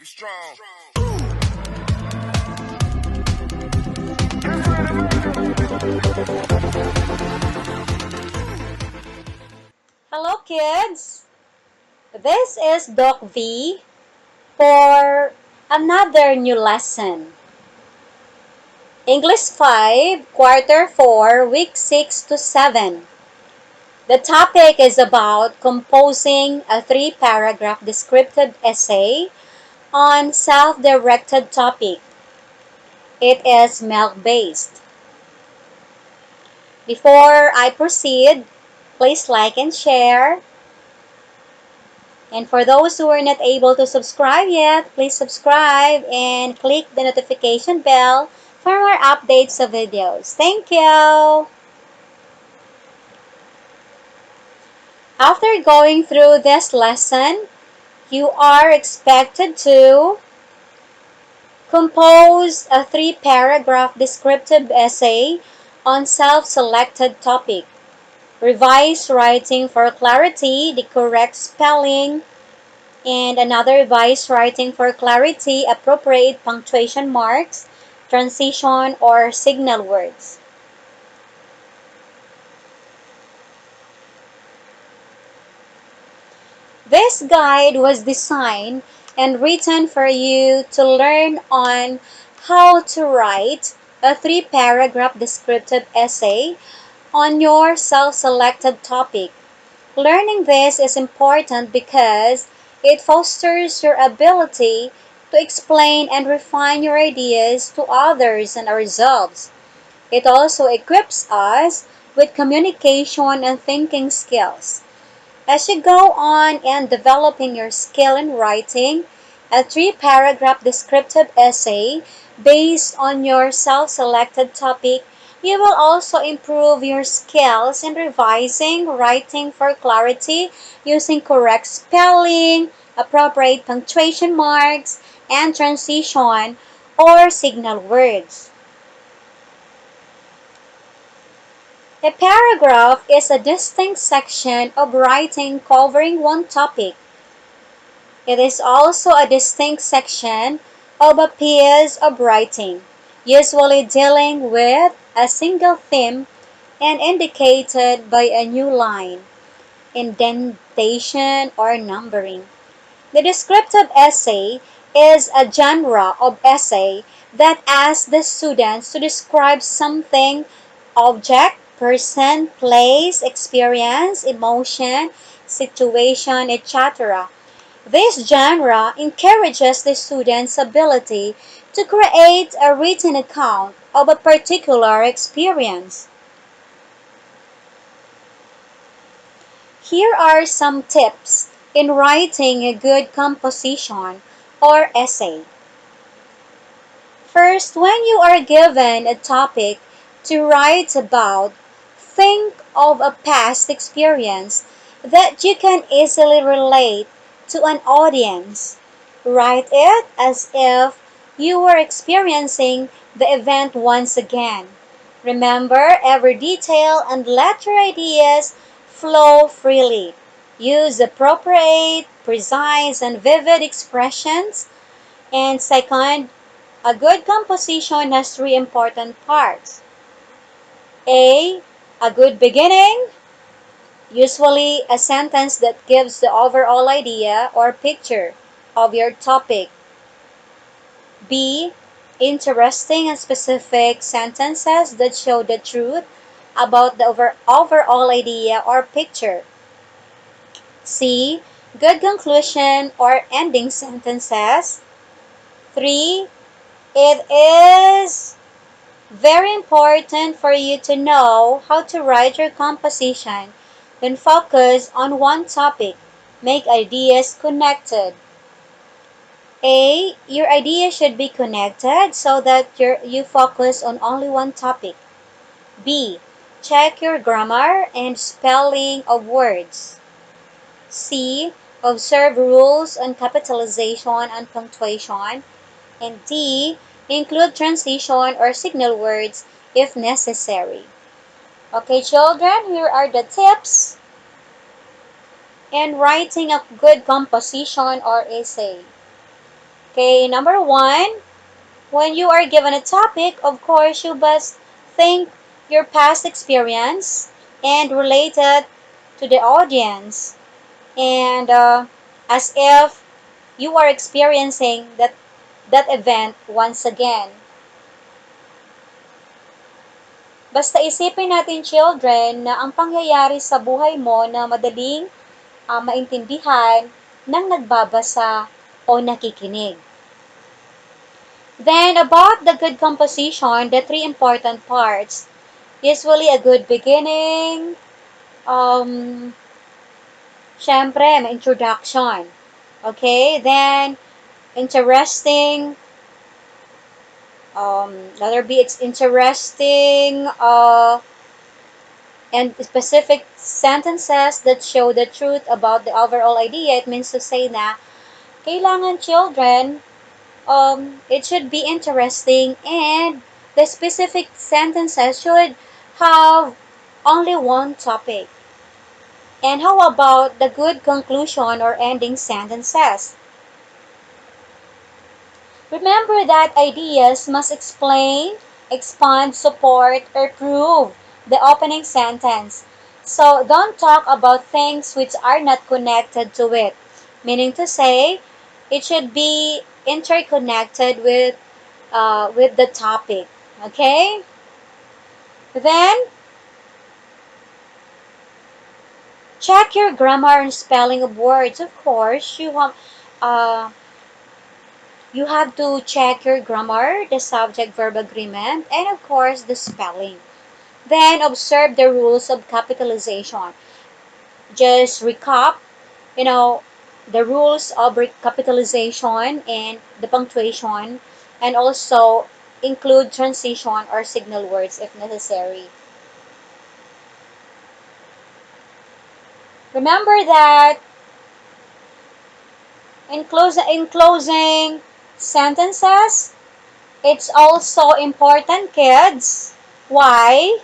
Be strong. Hello kids! This is Doc V for another new lesson. English 5, Quarter 4, Week 6 to 7. The topic is about composing a 3-paragraph descriptive essay on self-directed topic. It is MELC based. Before I proceed, please like and share. And for those who are not able to subscribe yet, please subscribe and click the notification bell for more updates of videos. Thank you! After going through this lesson, you are expected to compose a 3-paragraph descriptive essay on self-selected topic. Revise writing for clarity, the correct spelling, and another revise writing for clarity, appropriate punctuation marks, transition, or signal words. This guide was designed and written for you to learn on how to write a 3-paragraph descriptive essay on your self-selected topic. Learning this is important because it fosters your ability to explain and refine your ideas to others and ourselves. It also equips us with communication and thinking skills. As you go on in developing your skill in writing a 3-paragraph descriptive essay based on your self-selected topic, you will also improve your skills in revising writing for clarity using correct spelling, appropriate punctuation marks, and transition or signal words. A paragraph is a distinct section of writing covering one topic. It is also a distinct section of a piece of writing, usually dealing with a single theme and indicated by a new line, indentation, or numbering. The descriptive essay is a genre of essay that asks the students to describe something, object, person, place, experience, emotion, situation, etc. This genre encourages the student's ability to create a written account of a particular experience. Here are some tips in writing a good composition or essay. First, when you are given a topic to write about, think of a past experience that you can easily relate to an audience. Write it as if you were experiencing the event once again. Remember every detail and let your ideas flow freely. Use appropriate, precise, and vivid expressions. And second, a good composition has 3 important parts. A good beginning, usually a sentence that gives the overall idea or picture of your topic. B, interesting and specific sentences that show the truth about the overall idea or picture. C, good conclusion or ending sentences. 3, it is very important for you to know how to write your composition. Then focus on one topic. Make ideas connected. A, your idea should be connected so that you focus on only one topic. B, check your grammar and spelling of words. C, observe rules on capitalization and punctuation. And D, include transition or signal words if necessary. Okay, children, here are the tips in writing a good composition or essay. Okay, number one, when you are given a topic, of course, you must think your past experience and relate it to the audience, and as if you are experiencing that event once again. Basta isipin natin, children, na ang pangyayari sa buhay mo na madaling maintindihan ng nagbabasa o nakikinig. Then, about the good composition, the three important parts, usually a good beginning, syempre, may introduction. Okay? Then, interesting, letter B, it's interesting, and specific sentences that show the truth about the overall idea. It means to say na, kailangan, children, it should be interesting, and the specific sentences should have only one topic. And how about the good conclusion or ending sentences? Remember that ideas must explain, expand, support, or prove the opening sentence. So don't talk about things which are not connected to it. Meaning to say, it should be interconnected with the topic. Okay? Then, check your grammar and spelling of words. Of course, uh, you have to check your grammar, the subject-verb agreement, and of course, the spelling. Then, observe the rules of capitalization. Just recap, you know, the rules of capitalization and the punctuation, and also include transition or signal words if necessary. Remember that in closing sentences, it's also important, kids. Why?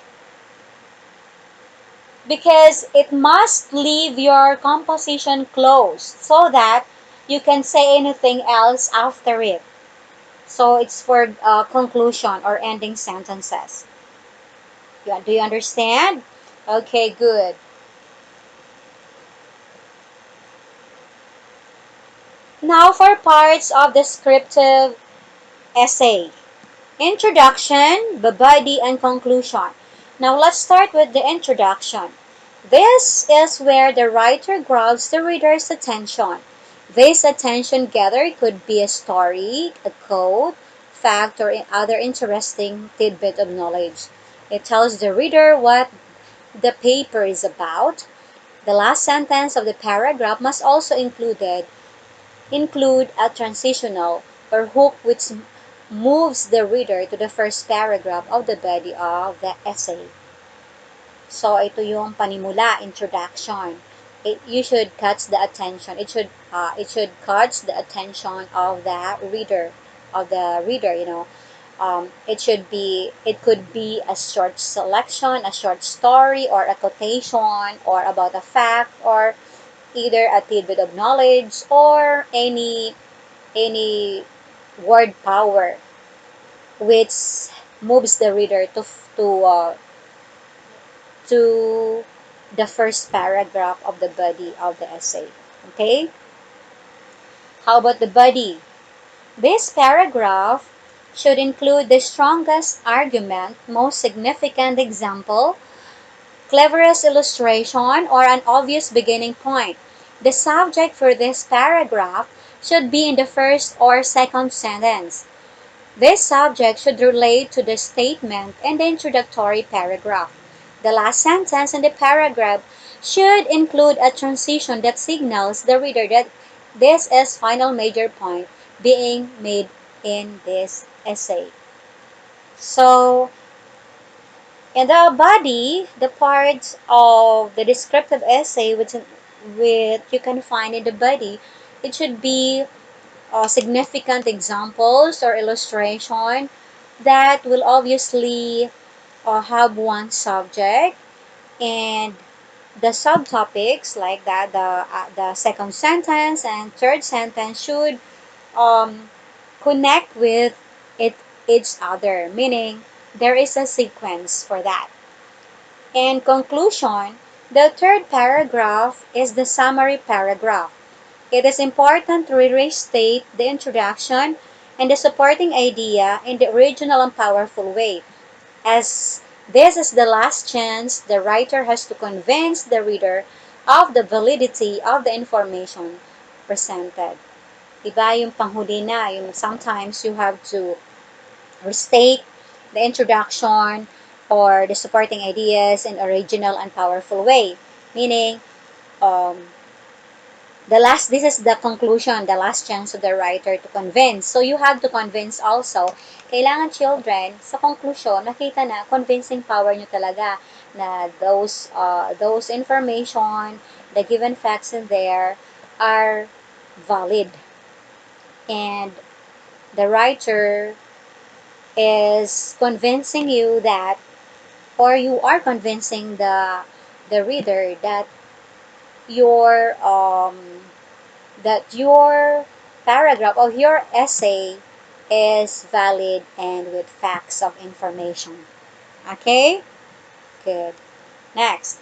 Because it must leave your composition closed so that you can say anything else after it. So it's for conclusion or ending sentences. Do you understand? Okay, good. Now for parts of descriptive essay. Introduction, the body, and conclusion. Now let's start with the introduction. This is where the writer grabs the reader's attention. This attention getter could be a story, a quote, fact, or other interesting tidbit of knowledge. It tells the reader what the paper is about. The last sentence of the paragraph must also include a transitional or hook which moves the reader to the first paragraph of the body of the essay. So, ito yung panimula, introduction. You should catch the attention. It should catch the attention of the reader, it could be a short selection, a short story, or a quotation, or about a fact, or either a tidbit of knowledge, or any word power which moves the reader to the first paragraph of the body of the essay. Okay? How about the body? This paragraph should include the strongest argument, most significant example, cleverest illustration, or an obvious beginning point. The subject for this paragraph should be in the first or second sentence. This subject should relate to the statement in the introductory paragraph. The last sentence in the paragraph should include a transition that signals the reader that this is final major point being made in this essay. So, in the body, the parts of the descriptive essay which you can find in the body, it should be significant examples or illustration that will obviously have one subject, and the subtopics like that the second sentence and third sentence should connect with it, each other, meaning there is a sequence for that. In conclusion, the third paragraph is the summary paragraph. It is important to restate the introduction and the supporting idea in the original and powerful way, as this is the last chance the writer has to convince the reader of the validity of the information presented. Diba yung panghuli na, yung sometimes you have to restate the introduction or the supporting ideas in original and powerful way. Meaning, um, this is the conclusion, the last chance of the writer to convince. So you have to convince also. Kailangan children, sa conclusion, nakita na convincing power nyo talaga na those information, the given facts in there are valid. And the writer is convincing you that, or you are convincing the reader your um, that your paragraph or your essay is valid and with facts of information. Okay? Good. Next.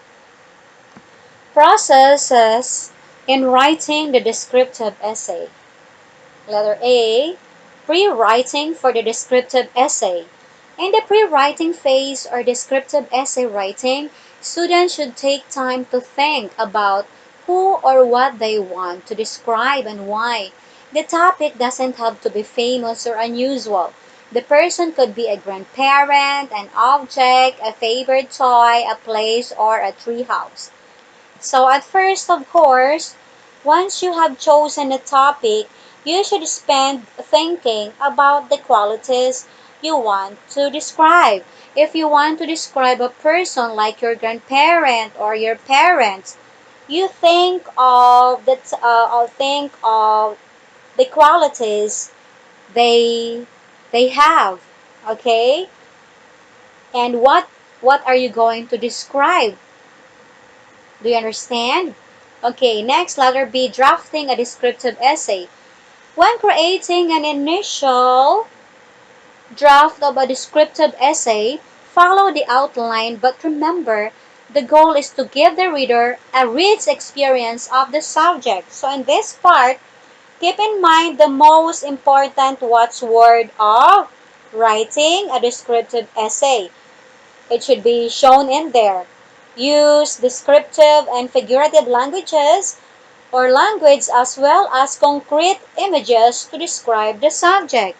Processes in writing the descriptive essay. Letter A, pre-writing for the descriptive essay. In the pre-writing phase or descriptive essay writing, students should take time to think about who or what they want to describe and why. The topic doesn't have to be famous or unusual. The person could be a grandparent, an object, a favorite toy, a place, or a treehouse. So at first, of course, once you have chosen a topic, you should spend thinking about the qualities you want to describe. If you want to describe a person like your grandparent or your parents, you think of the qualities they they have, okay? And what are you going to describe? Do you understand? Okay, next, letter B, drafting a descriptive essay. When creating an initial draft of a descriptive essay, follow the outline, but remember, the goal is to give the reader a rich experience of the subject. So in this part, keep in mind the most important watchword of writing a descriptive essay. It should be shown in there. Use descriptive and figurative languages or language as well as concrete images to describe the subject.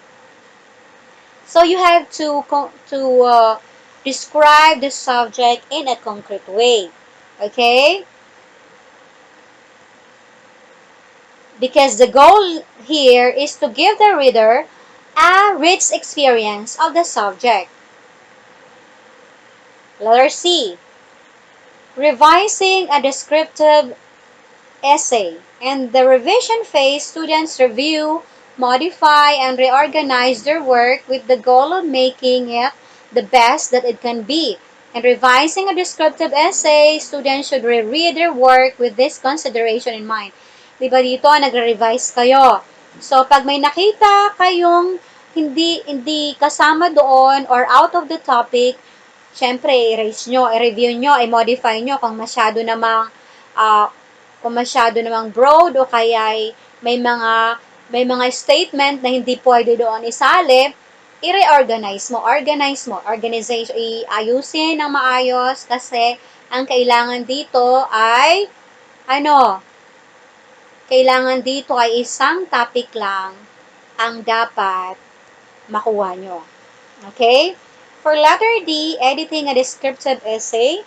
So you have to describe the subject in a concrete way. Okay? Because the goal here is to give the reader a rich experience of the subject. Letter C. Revising a descriptive essay. In the revision phase, students review, modify, and reorganize their work with the goal of making it the best that it can be. In revising a descriptive essay, students should reread their work with this consideration in mind. Diba dito, nagre-revise kayo. So, pag may nakita kayong hindi kasama doon or out of the topic, syempre, i-erase nyo, i-review nyo, i-modify nyo uh, kung masyado namang broad o kaya may mga statement na hindi pwede doon isalip, i-reorganize mo, organization, iayusin ng maayos kasi ang kailangan dito ay kailangan dito ay isang topic lang ang dapat makuha nyo. Okay? For letter D, editing a descriptive essay.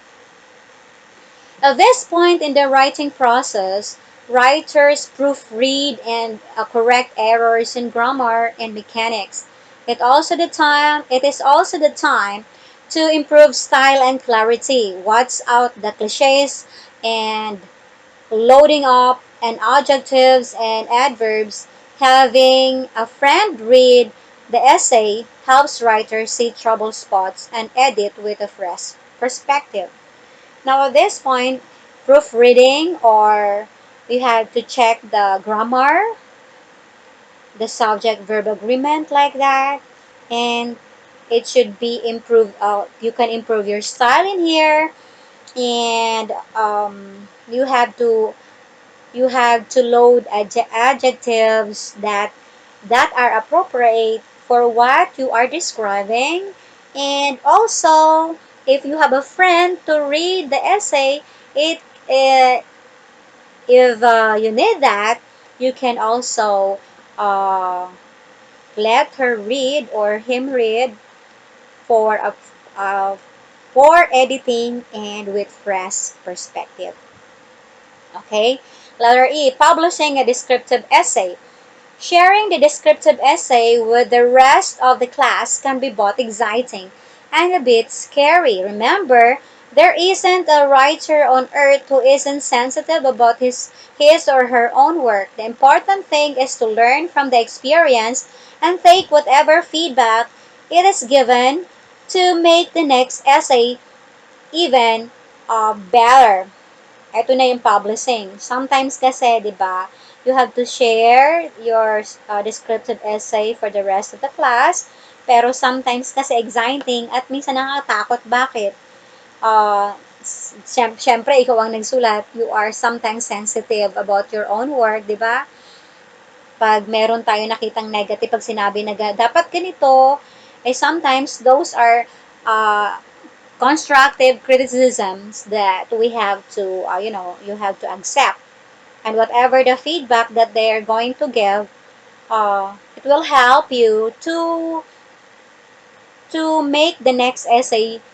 At this point in the writing process, writers proofread and correct errors in grammar and mechanics. It is also the time to improve style and clarity. Watch out the cliches and loading up and adjectives and adverbs. Having a friend read the essay helps writers see trouble spots and edit with a fresh perspective. Now at this point, proofreading, or you have to check the grammar the subject-verb agreement like that, and it should be improved. You can improve your style in here, and you have to load adjectives that are appropriate for what you are describing. And also, if you have a friend to read the essay, it uh, if you need that, you can also uh, let her read or him read for a uh, for editing and with fresh perspective. Okay. Letter E, publishing a descriptive essay. Sharing the descriptive essay with the rest of the class can be both exciting and a bit scary. Remember, there isn't a writer on earth who isn't sensitive about his or her own work. The important thing is to learn from the experience and take whatever feedback it is given to make the next essay even better. Ito na yung publishing. Sometimes kasi, di ba, you have to share your descriptive essay for the rest of the class. Pero sometimes kasi exciting at minsan nakakatakot. Bakit? Uh, Siyempre, ikaw ang nagsulat. You are sometimes sensitive about your own work, di ba? Pag meron tayo nakitang negative, pag sinabi na dapat ganito, sometimes those are uh, constructive criticisms that we have to, you have to accept. And whatever the feedback that they are going to give, it will help you to make the next essay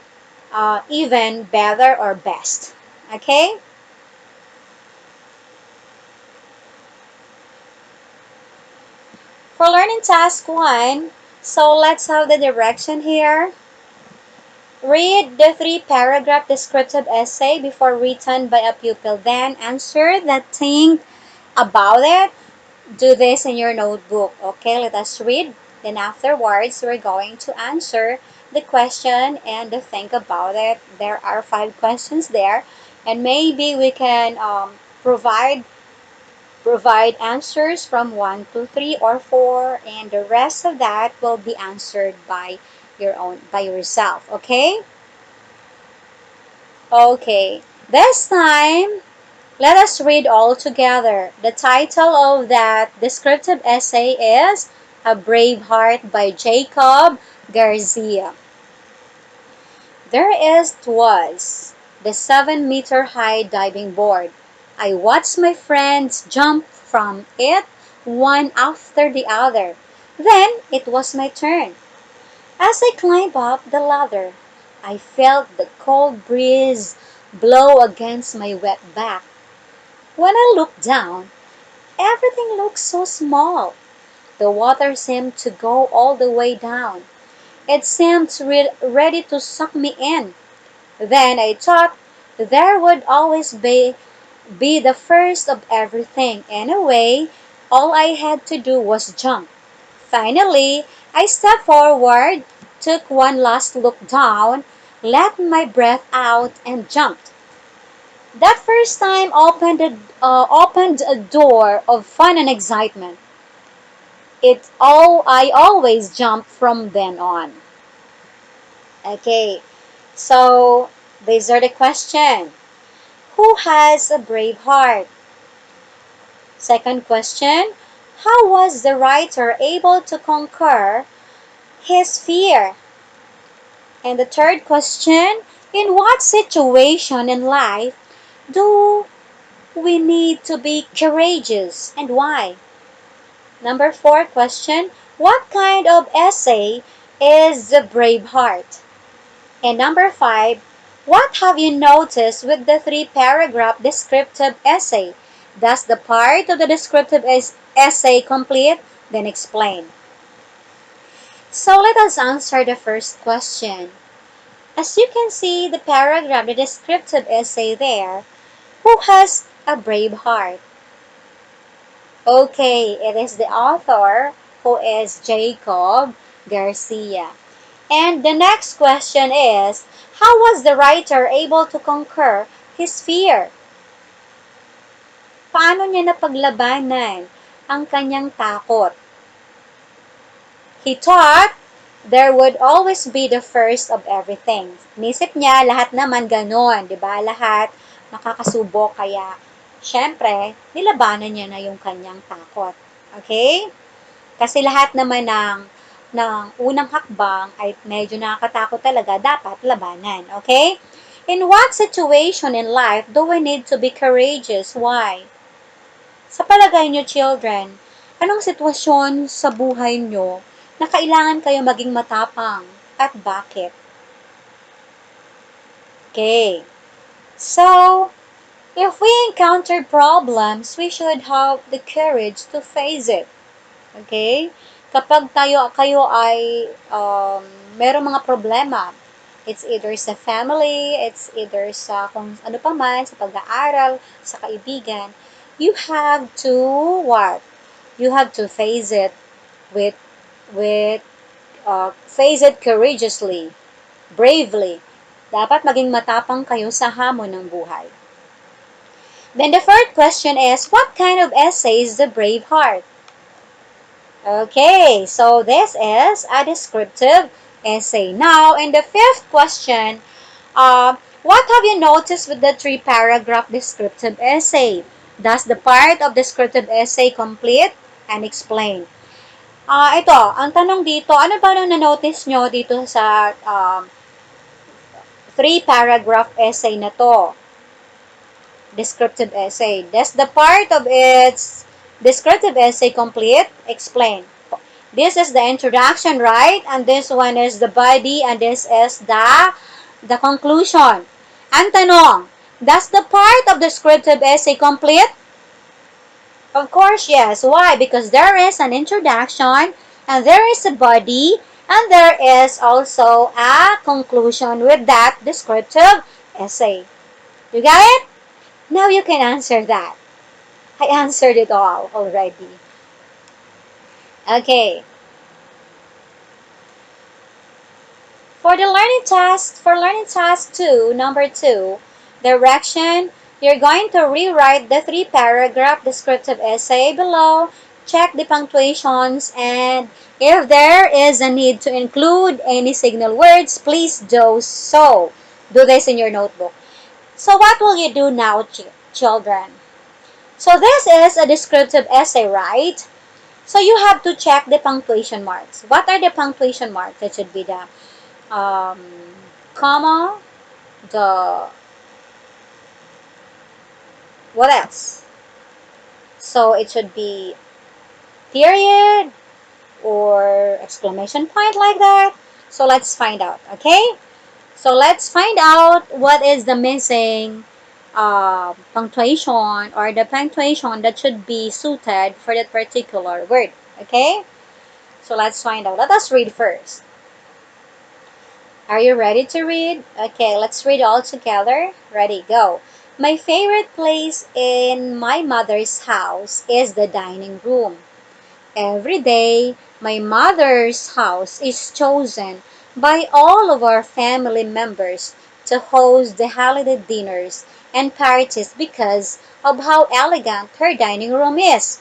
even better or best. Okay? For learning task 1, so let's have the direction here. Read the 3-paragraph descriptive essay before written by a pupil. Then answer that think about it. Do this in your notebook. Okay, let us read. Then afterwards, we're going to answer the question and think about it. There are 5 questions there, and maybe we can provide answers from 1 to 3 or 4, and the rest of that will be answered by yourself. Okay. Okay. This time, let us read all together. The title of that descriptive essay is A Brave Heart by Jacob Garcia. There was the 7-meter high diving board. I watched my friends jump from it one after the other. Then it was my turn. As I climbed up the ladder, I felt the cold breeze blow against my wet back. When I looked down, everything looked so small. The water seemed to go all the way down. It seemed ready to suck me in. Then I thought there would always be the first of everything. Anyway, all I had to do was jump. Finally, I stepped forward, took one last look down, let my breath out, and jumped. That first time opened a door of fun and excitement. I always jump from then on. Okay, so these are the question. Who has a brave heart? Second question, how was the writer able to conquer his fear? And the third question, in what situation in life do we need to be courageous and why? Number 4 question, what kind of essay is the brave heart? And number 5, what have you noticed with the 3-paragraph descriptive essay? Does the part of the descriptive essay complete? Then explain. So let us answer the first question. As you can see the paragraph, the descriptive essay there, who has a brave heart? Okay, it is the author who is Jacob Garcia. And the next question is, how was the writer able to conquer his fear? Paano niya napaglabanan ang kanyang takot? He thought there would always be the first of everything. Nisip niya, lahat naman ganon, di ba? Lahat nakakasubok, kaya syempre, nilabanan niya na yung kanyang takot. Okay? Kasi lahat naman ng unang hakbang ay medyo nakakatakot talaga, dapat labanan. Okay? In what situation in life do we need to be courageous? Why? Sa palagay nyo, children, anong sitwasyon sa buhay nyo na kailangan kayo maging matapang at bakit? Okay. So, if we encounter problems, we should have the courage to face it. Okay? Kapag kayo ay merong mga problema, it's either sa family, it's either sa kung ano pa man, sa pag-aaral, sa kaibigan, you have to what? You have to face it with with face it courageously, bravely. Dapat maging matapang kayo sa hamon ng buhay. Then the third question is, what kind of essay is the brave heart? Okay, so this is a descriptive essay. Now, in the fifth question, what have you noticed with the three-paragraph descriptive essay? Does the part of descriptive essay complete and explain? Ito, ang tanong dito, ano ba nang na-notice nyo dito sa three-paragraph essay na to? Descriptive essay. Does the part of its descriptive essay complete? Explain. This is the introduction, right? And this one is the body, and this is the conclusion. Ang tanong, does the part of descriptive essay complete? Of course, yes. Why? Because there is an introduction, and there is a body, and there is also a conclusion with that descriptive essay. You got it? Now you can answer that. I answered it all already. Okay. For learning task 2, number 2, direction, you're going to rewrite the three-paragraph descriptive essay below, check the punctuations, and if there is a need to include any signal words, please do so. Do this in your notebook. So what will you do now, children? So this is a descriptive essay, right? So you have to check the punctuation marks. What are the punctuation marks? That should be the comma, what else? So it should be period or exclamation point, like that. So let's find out, okay? So let's find out what is the missing punctuation or the punctuation that should be suited for that particular word, okay? So let's find out. Let us read first. Are you ready to read? Okay, let's read all together. Ready, go. My favorite place in my mother's house is the dining room. Every day, my mother's house is chosen by all of our family members to host the holiday dinners and parties because of how elegant her dining room is.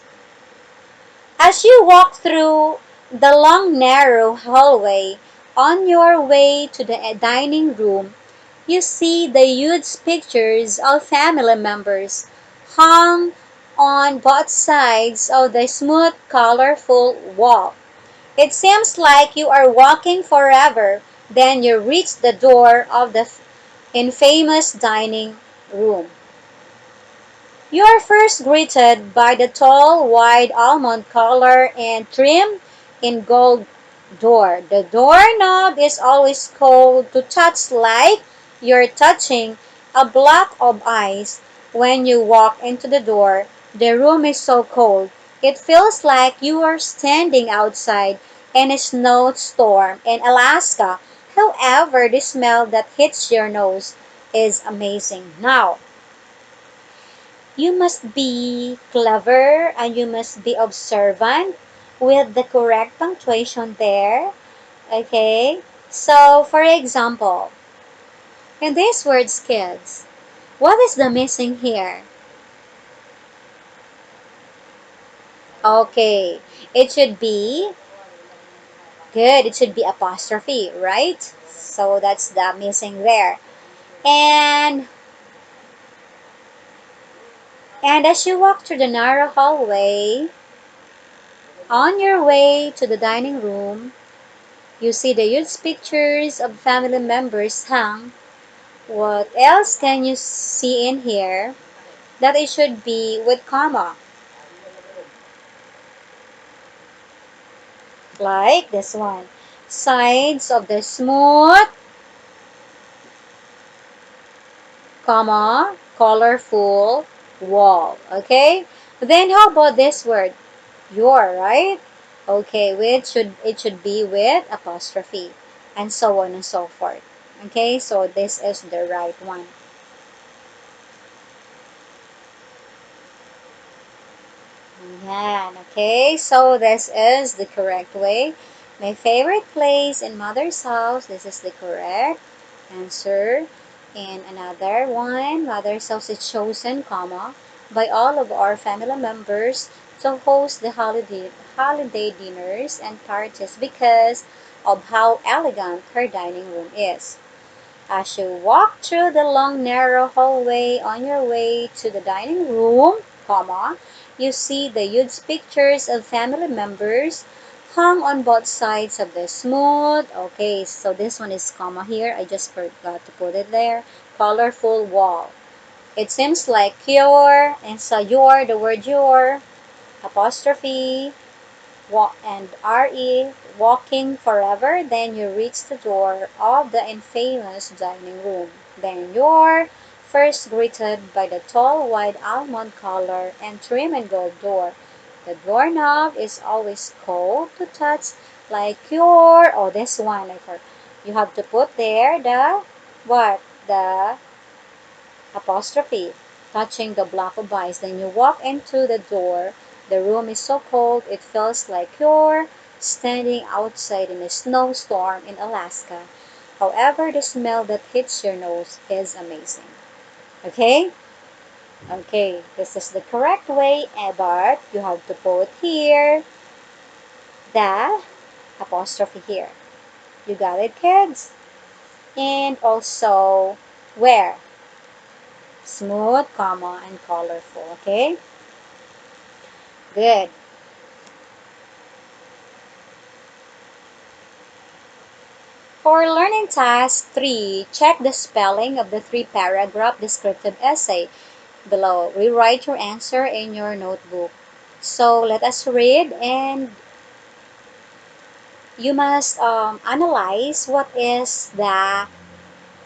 As you walk through the long narrow hallway on your way to the dining room, you see the huge pictures of family members hung on both sides of the smooth, colorful wall. It seems like you are walking forever, then you reach the door of the infamous dining room. You are first greeted by the tall, wide almond color and trim in gold door. The doorknob is always cold to touch, like you're touching a block of ice. When you walk into the door, the room is so cold. It feels like you are standing outside in a snowstorm in Alaska. However, the smell that hits your nose is amazing. Now, you must be clever and you must be observant with the correct punctuation there. Okay? So, for example, in these words, kids, what is the missing here? Okay, it should be Good. It should be apostrophe, right? So that's the missing there. And as you walk through the narrow hallway, on your way to the dining room, you see the huge pictures of family members hung. What else can you see in here that it should be with comma? Like this one. Sides of the smooth, comma, colorful wall. Okay? Then how about this word? Your, right? Okay, it should be with apostrophe, and so on and so forth. Okay, so this is the right one. Yan. Okay, so this is the correct way. My favorite place in mother's house. This is the correct answer. And another one, mother's house is chosen, comma, by all of our family members to host the holiday dinners and parties because of how elegant her dining room is. As you walk through the long narrow hallway on your way to the dining room, comma, you see the huge pictures of family members hung on both sides of the smooth, okay, so this one is comma here, I just forgot to put it there, colorful wall. It seems like your, and so the word your, apostrophe, and RE, walking forever, then you reach the door of the infamous dining room. Then you're first greeted by the tall, wide almond color and trim and gold door. The doorknob is always cold to touch, like your, oh, this one, I forgot. You have to put there the, what? The apostrophe, touching the block of ice. Then you walk into the door. The room is so cold it feels like you're standing outside in a snowstorm in Alaska. However, the smell that hits your nose is amazing. Okay? Okay, this is the correct way, but you have to put here the apostrophe here. You got it, kids? And also, where? Smooth, comma, and colorful. Okay? Good. For learning task 3, check the spelling of the three-paragraph descriptive essay below. Rewrite your answer in your notebook. So let us read, and you must analyze what is the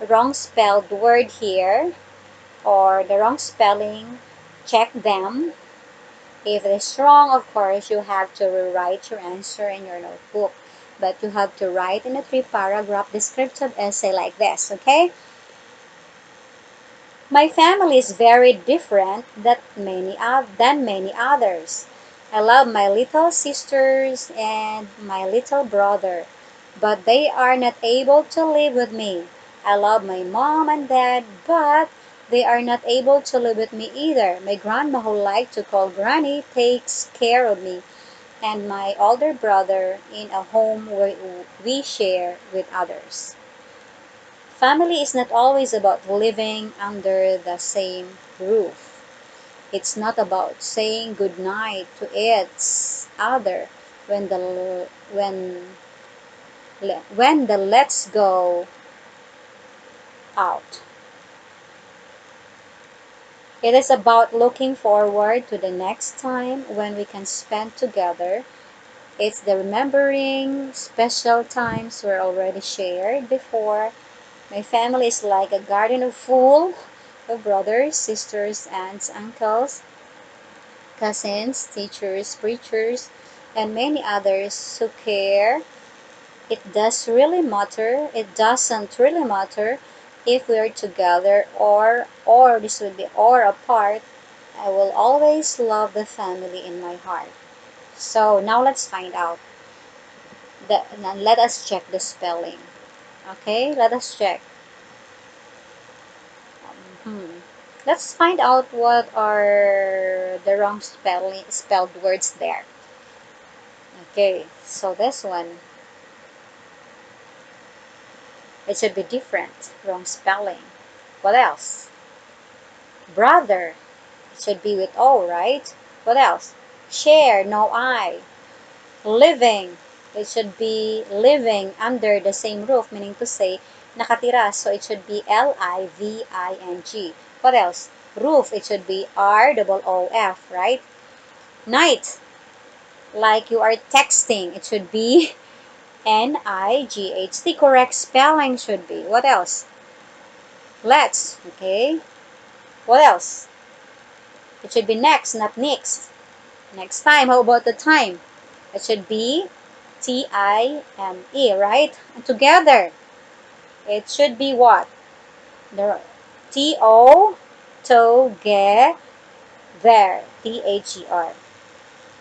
wrong spelled word here or the wrong spelling. Check them. If it is wrong, of course, you have to rewrite your answer in your notebook. But you have to write in a three-paragraph descriptive essay like this, okay? My family is very different than many others. I love my little sisters and my little brother, but they are not able to live with me. I love my mom and dad, but they are not able to live with me either. My grandma, who liked to call Granny, takes care of me and my older brother in a home where we share with others. Family is not always about living under the same roof. It's not about saying goodnight to each other when the let's go out. It is about looking forward to the next time when we can spend together. It's the remembering special times were already shared before. My family is like a garden full of brothers, sisters, aunts, uncles, cousins, teachers, preachers, and many others who care. It doesn't really matter if we're together or this would be or apart. I will always love the family in my heart. So now let's find out. Now let us check the spelling. Okay, let us check. Hmm. Let's find out what are the wrong spelled words there. Okay, so this one. It should be different. Wrong spelling. What else? Brother. It should be with O, right? What else? Share. No I. Living. It should be living under the same roof, meaning to say, nakatira. So it should be L-I-V-I-N-G. What else? Roof. It should be R-O-O-F, right? Night. Like you are texting. It should be N-I-G-H. The correct spelling should be. What else? Let's. Okay. What else? It should be next, not next. Next time. How about the time? It should be T-I-M-E, right? And together, it should be what? The T-O, to-ge, there, T-H-E-R.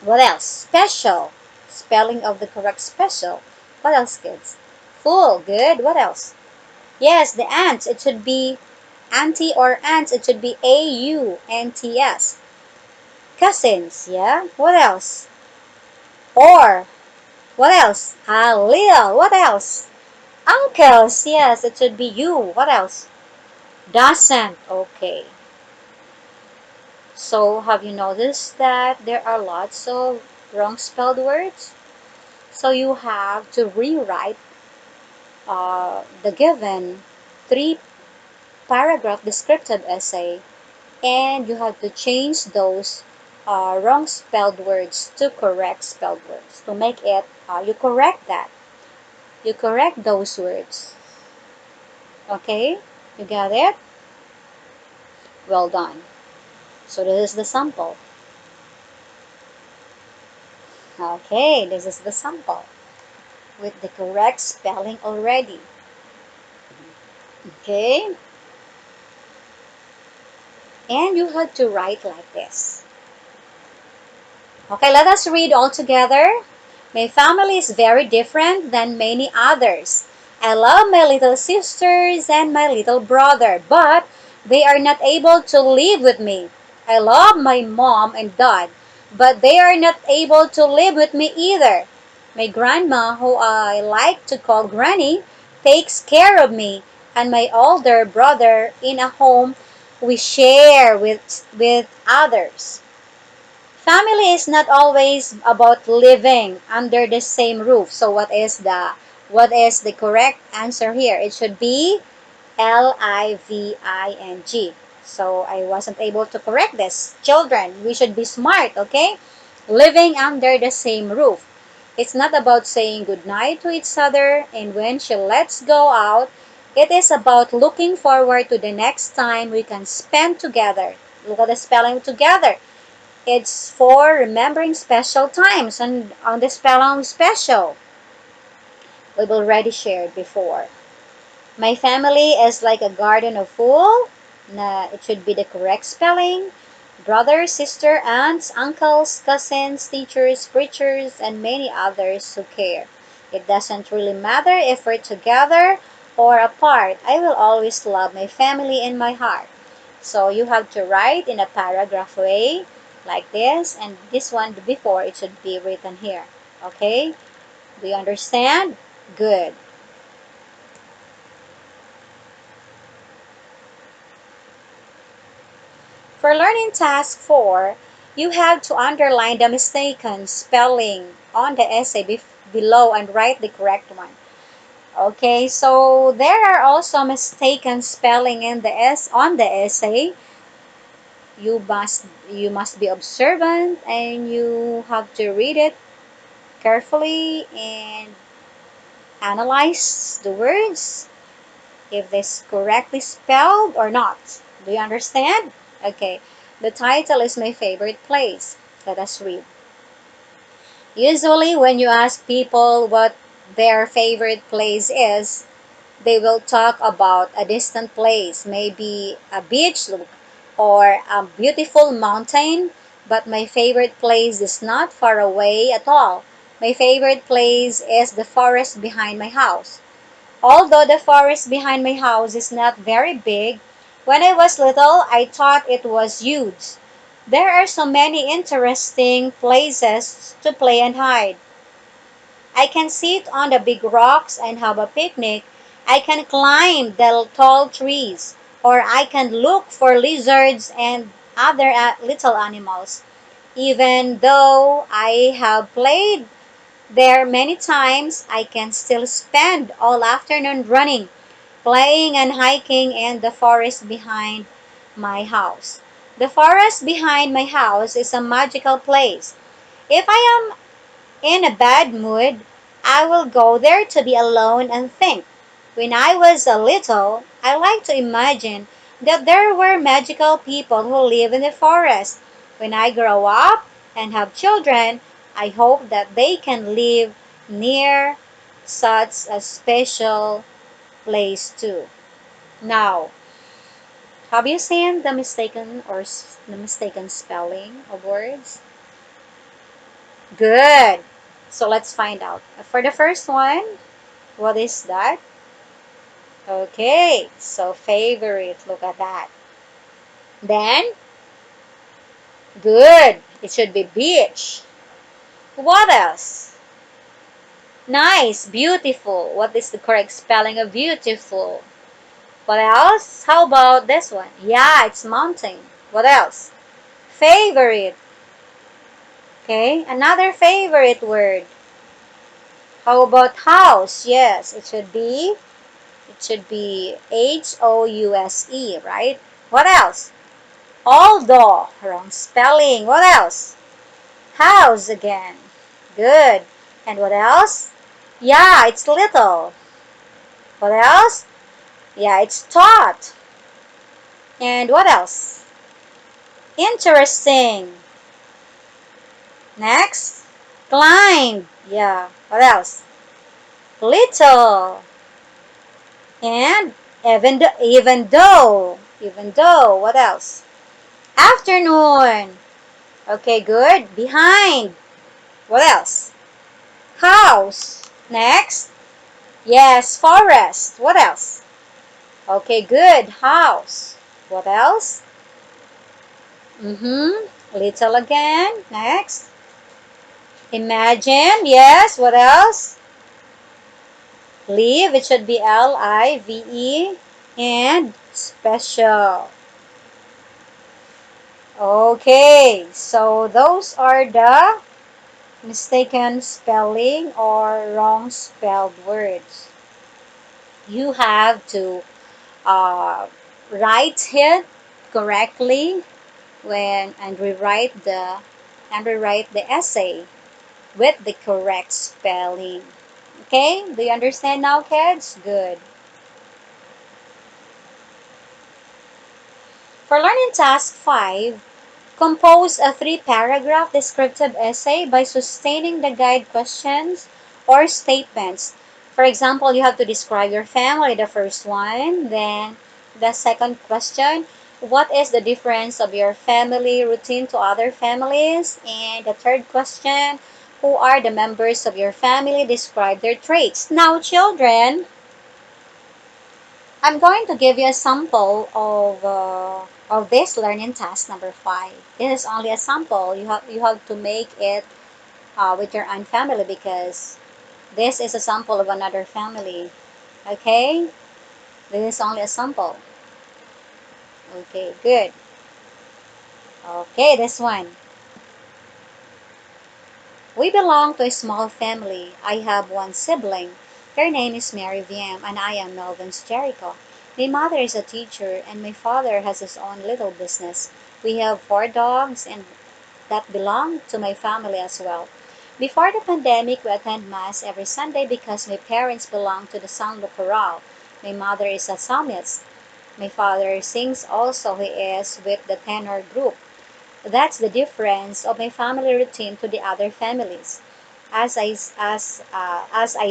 What else? Special. Spelling of the correct special. What else, kids? Full. Good. What else? Yes, the ants. It should be auntie or ants. It should be A-U-N-T-S. Cousins. Yeah. What else? Or. What else? A little. What else? Uncles. Yes, it should be you. What else? Doesn't. Okay. So, have you noticed that there are lots of wrong spelled words? So, you have to rewrite the given three-paragraph descriptive essay, and you have to change those wrong spelled words to correct spelled words. To make it, you correct that. You correct those words. Okay? You got it? Well done. So this is the sample. Okay, this is the sample with the correct spelling already. Okay? And you have to write like this. Okay, let us read all together. My family is very different than many others. I love my little sisters and my little brother, but they are not able to live with me. I love my mom and dad, but they are not able to live with me either. My grandma, who I like to call Granny, takes care of me and my older brother in a home we share with others. Family is not always about living under the same roof. So what is the correct answer here? It should be L-I-V-I-N-G. So I wasn't able to correct this. Children, we should be smart, okay? Living under the same roof. It's not about saying goodnight to each other and when she lets go out. It is about looking forward to the next time we can spend together. Look at the spelling together. It's for remembering special times, and on the spelling special, we've already shared before. My family is like a garden of full. It should be the correct spelling. Brother, sister, aunts, uncles, cousins, teachers, preachers, and many others who care. It doesn't really matter if we're together or apart. I will always love my family in my heart. So you have to write in a paragraph way like this, and this one before it should be written here. Okay? Do you understand? Good. For learning task 4, you have to underline the mistaken spelling on the essay below and write the correct one. Okay, so there are also mistaken spelling in on the essay. You must be observant and you have to read it carefully and analyze the words if this correctly spelled or not. Do you understand? Okay. The title is My Favorite Place. Let us read. Usually when you ask people what their favorite place is, they will talk about a distant place, maybe a beach or a beautiful mountain, but my favorite place is not far away at all. My favorite place is the forest behind my house. Although the forest behind my house is not very big, when I was little, I thought it was huge. There are so many interesting places to play and hide. I can sit on the big rocks and have a picnic. I can climb the tall trees, or I can look for lizards and other little animals. Even though I have played there many times, I can still spend all afternoon running, playing and hiking in the forest behind my house. The forest behind my house is a magical place. If I am in a bad mood, I will go there to be alone and think. When I was a little, I like to imagine that there were magical people who live in the forest. When I grow up and have children, I hope that they can live near such a special place too. Now, have you seen the mistaken spelling of words? Good. So let's find out. For the first one, what is that? Okay, so favorite, look at that. Then, good. It should be beach. What else? Nice, beautiful. What is the correct spelling of beautiful? What else? How about this one? Yeah, it's mountain. What else? Favorite. Okay, another favorite word. How about house? Yes, it should be House, right? What else? Although, wrong spelling. What else? House again. Good. And what else? Yeah, it's little. What else? Yeah, it's taught. And what else? Interesting. Next. Climb. Yeah. What else? Little. And even though, what else? Afternoon. Okay, good. Behind. What else? House. Next. Yes, forest. What else? Okay, good. House. What else? Little again. Next. Imagine. Yes, what else? Live. It should be Live. And special. Okay, so those are the mistaken spelling or wrong spelled words. You have to uh, write it correctly when and rewrite the essay with the correct spelling. Okay? Do you understand now, kids? Good. For learning task 5, compose a 3-paragraph descriptive essay by sustaining the guide questions or statements. For example, you have to describe your family, the first one. Then the second question, what is the difference of your family routine to other families? And the third question, who are the members of your family? Describe their traits. Now, children, I'm going to give you a sample of this learning task number 5. This is only a sample. You have to make it with your own family because this is a sample of another family. Okay? This is only a sample. Okay, good. Okay, this one. We belong to a small family. I have one sibling. Her name is Mary Viam, and I am Melvin's Jericho. My mother is a teacher, and my father has his own little business. We have 4 dogs, and that belong to my family as well. Before the pandemic, we attend Mass every Sunday because my parents belong to the Sanglo Chorale. My mother is a psalmist. My father sings also. He is with the tenor group. That's the difference of my family routine to the other families. As I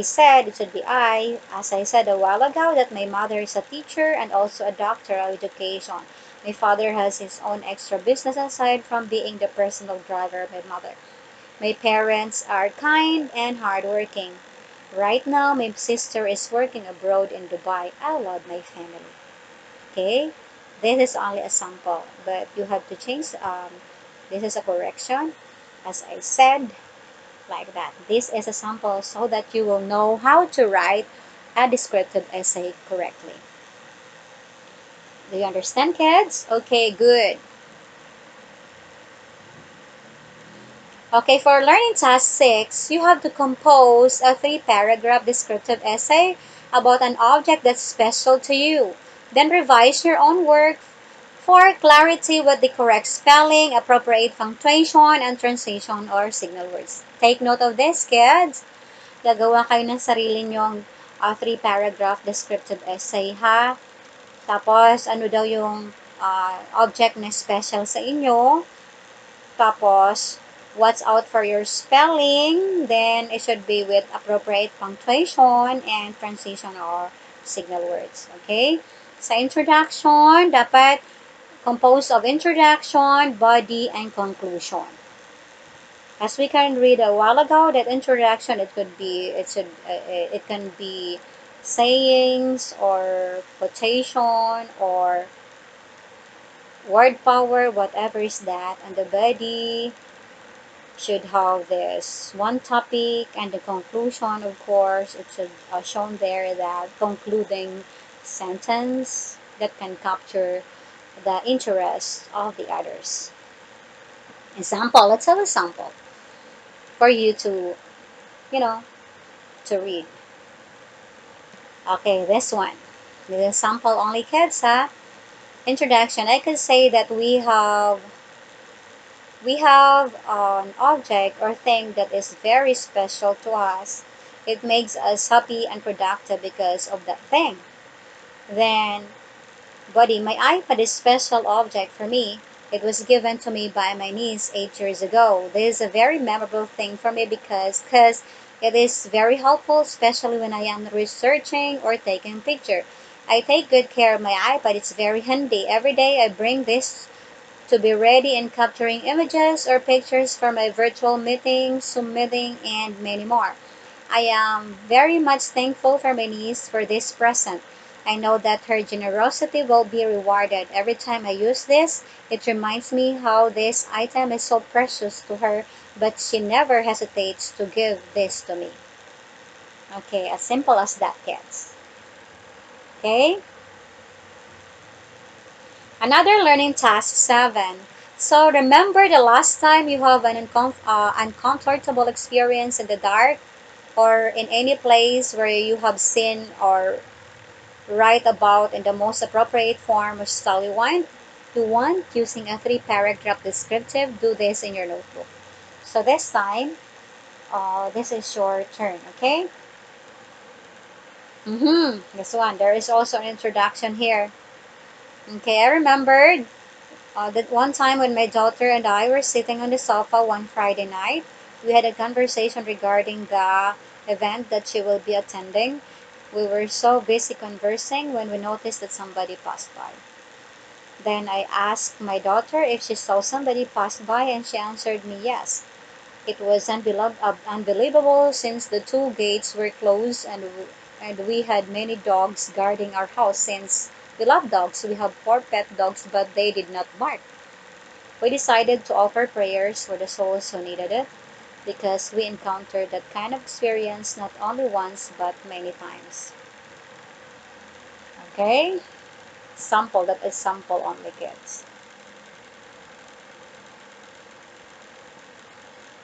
said, it should be as I said a while ago, that my mother is a teacher and also a doctoral education. My father has his own extra business aside from being the personal driver of my mother. My parents are kind and hardworking. Right now, my sister is working abroad in Dubai. I love my family. Okay? This is only a sample, but you have to change. This is a correction, as I said, like that. This is a sample so that you will know how to write a descriptive essay correctly. Do you understand, kids? Okay, good. Okay, for learning task 6, you have to compose a 3-paragraph descriptive essay about an object that's special to you. Then revise your own work for clarity with the correct spelling, appropriate punctuation, and translation or signal words. Take note of this, kids. Gagawa kayo ng sarili nyong 3-paragraph descriptive essay, ha? Tapos, ano daw yung object na special sa inyo. Tapos, watch out for your spelling. Then, it should be with appropriate punctuation and transition or signal words. Okay? Sa introduction, dapat composed of introduction, body, and conclusion. As we can read a while ago, that introduction, it can be sayings or quotation or word power, whatever is that, and the body should have this one topic, and the conclusion, of course, it should shown there that concluding sentence that can capture the interest of the others. Example, let's have a sample for you to, you know, to read. Okay, this one. This is sample only, kids, ha? Introduction. I could say that we have an object or thing that is very special to us. It makes us happy and productive because of that thing. Then, buddy, my iPad is a special object for me. It was given to me by my niece 8 years ago. This is a very memorable thing for me because it is very helpful, especially when I am researching or taking picture. I take good care of my iPad. It's very handy. Every day I bring this to be ready in capturing images or pictures for my virtual meetings, Zoom meeting, and many more. I am very much thankful for my niece for this present. I know that her generosity will be rewarded. Every time I use this, it reminds me how this item is so precious to her, but she never hesitates to give this to me. Okay, as simple as that, kids. Okay? Another learning task 7. So remember the last time you have an uncomfortable experience in the dark or in any place where you have seen or write about in the most appropriate form of style you want using a 3-paragraph descriptive. Do this in your notebook. So this time, this is your turn, okay? This one. There is also an introduction here. Okay, I remembered that one time when my daughter and I were sitting on the sofa one Friday night. We had a conversation regarding the event that she will be attending. We were so busy conversing when we noticed that somebody passed by. Then I asked my daughter if she saw somebody pass by, and she answered me yes. It was unbelievable since the two gates were closed and we had many dogs guarding our house. Since we love dogs, we have 4 pet dogs, but they did not bark. We decided to offer prayers for the souls who needed it because we encountered that kind of experience not only once but many times. Okay? Sample, that is sample only, kids.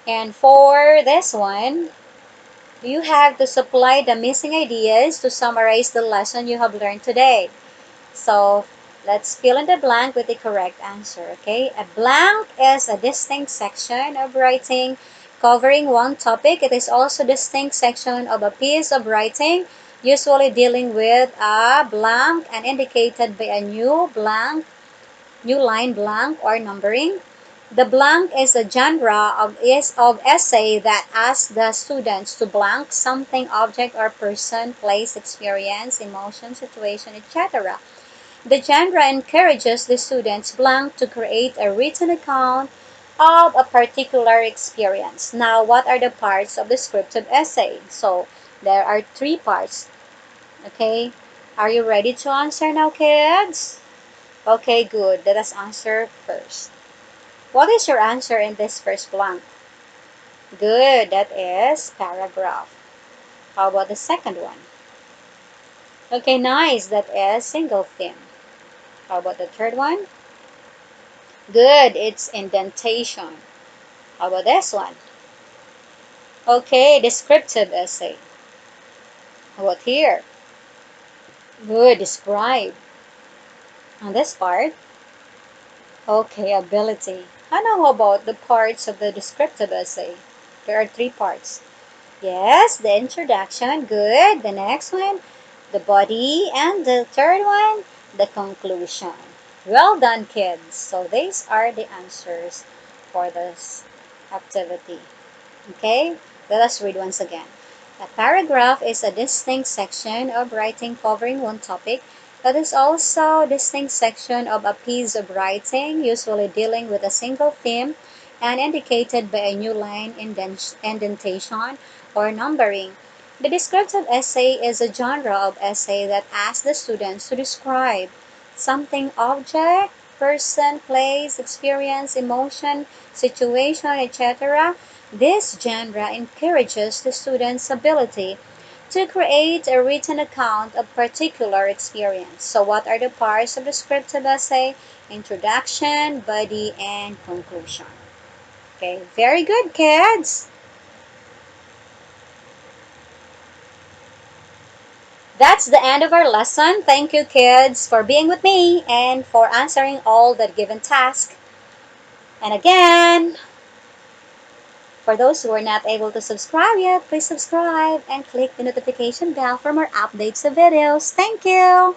And for this one, you have to supply the missing ideas to summarize the lesson you have learned today. So let's fill in the blank with the correct answer, okay? A blank is a distinct section of writing covering one topic. It is also a distinct section of a piece of writing, usually dealing with a blank and indicated by a new line blank or numbering. The blank is a genre of essay that asks the students to blank something, object or person, place, experience, emotion, situation, etc. The genre encourages the students blank to create a written account of a particular experience. Now, what are the parts of the descriptive essay? So, there are 3 parts. Okay? Are you ready to answer now, kids? Okay, good. Let us answer first. What is your answer in this first blank? Good. That is paragraph. How about the second one? Okay, nice. That is single theme. How about the third one? Good. It's indentation. How about this one? Okay, descriptive essay. How about here? Good. Describe. On this part, okay, ability. And how about the parts of the descriptive essay? There are three parts. Yes, the introduction, good. The next one, the body. And the third one, the conclusion. Well done, kids. So these are the answers for this activity. Okay, let us read once again. A paragraph is a distinct section of writing covering one topic. It is also a distinct section of a piece of writing, usually dealing with a single theme and indicated by a new line indentation or numbering. The descriptive essay is a genre of essay that asks the students to describe something, object, person, place, experience, emotion, situation, etc. This genre encourages the student's ability to create a written account of particular experience. So what are the parts of descriptive essay? Introduction, body, and conclusion. Okay, very good, kids. That's the end of our lesson. Thank you, kids, for being with me and for answering all the given tasks. And again, for those who are not able to subscribe yet, please subscribe and click the notification bell for more updates of videos. Thank you.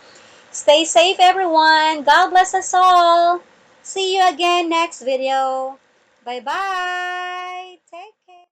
Stay safe, everyone. God bless us all. See you again next video. Bye-bye.